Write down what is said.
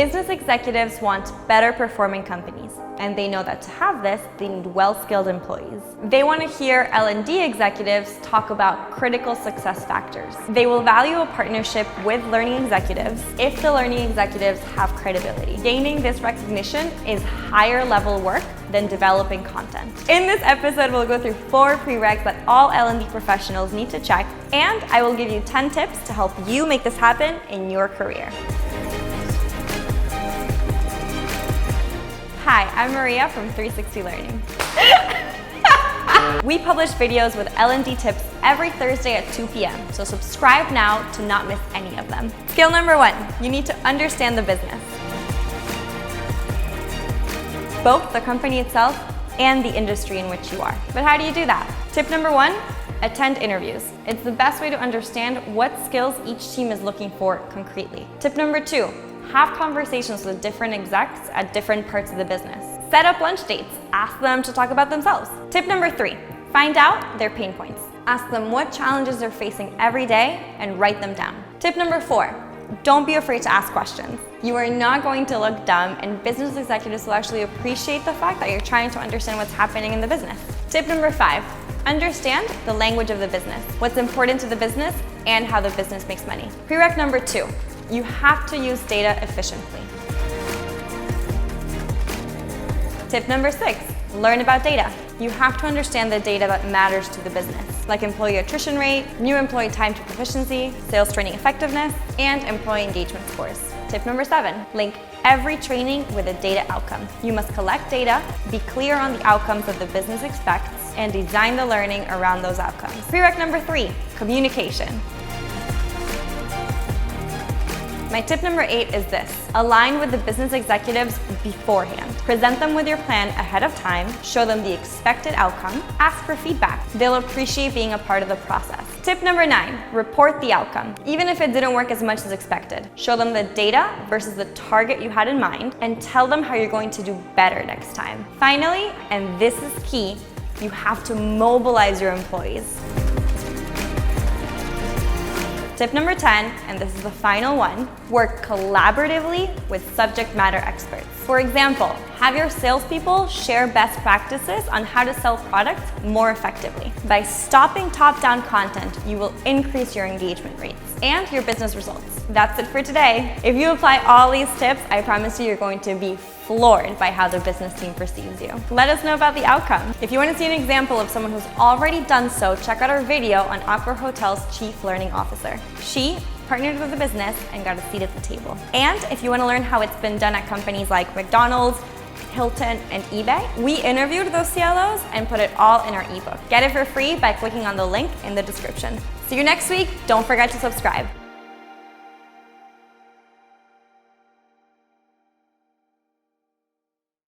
Business executives want better performing companies, and they know that to have this, they need well-skilled employees. They want to hear L&D executives talk about critical success factors. They will value a partnership with learning executives if the learning executives have credibility. Gaining this recognition is higher level work than developing content. In this episode, we'll go through 4 prereqs that all L&D professionals need to check, and I will give you 10 tips to help you make this happen in your career. Hi, I'm Maria from 360 Learning. We publish videos with L&D tips every Thursday at 2 p.m., so subscribe now to not miss any of them. Skill number 1, you need to understand the business, both the company itself and the industry in which you are. But how do you do that? Tip number 1, attend interviews. It's the best way to understand what skills each team is looking for concretely. Tip number 2, have conversations with different execs at different parts of the business. Set up lunch dates. Ask them to talk about themselves. Tip number 3, find out their pain points. Ask them what challenges they're facing every day and write them down. Tip number 4, don't be afraid to ask questions. You are not going to look dumb, and business executives will actually appreciate the fact that you're trying to understand what's happening in the business. Tip number 5, understand the language of the business, what's important to the business, and how the business makes money. Prereq number 2, you have to use data efficiently. Tip number 6, learn about data. You have to understand the data that matters to the business, like employee attrition rate, new employee time to proficiency, sales training effectiveness, and employee engagement scores. Tip number 7, link every training with a data outcome. You must collect data, be clear on the outcomes that the business expects, and design the learning around those outcomes. Prereq number 3, communication. My tip number 8 is this: align with the business executives beforehand. Present them with your plan ahead of time, show them the expected outcome, ask for feedback. They'll appreciate being a part of the process. Tip number 9, report the outcome. Even if it didn't work as much as expected, show them the data versus the target you had in mind, and tell them how you're going to do better next time. Finally, and this is key, you have to mobilize your employees. Tip number 10, and this is the final one, work collaboratively with subject matter experts. For example, have your salespeople share best practices on how to sell products more effectively. By stopping top-down content, you will increase your engagement rates and your business results. That's it for today. If you apply all these tips, I promise you're going to be floored by how the business team perceives you. Let us know about the outcome. If you want to see an example of someone who's already done so, check out our video on Accor Hotel's Chief Learning Officer. She partnered with the business and got a seat at the table. And if you want to learn how it's been done at companies like McDonald's, Hilton, and eBay, we interviewed those CLOs and put it all in our ebook. Get it for free by clicking on the link in the description. See you next week. Don't forget to subscribe.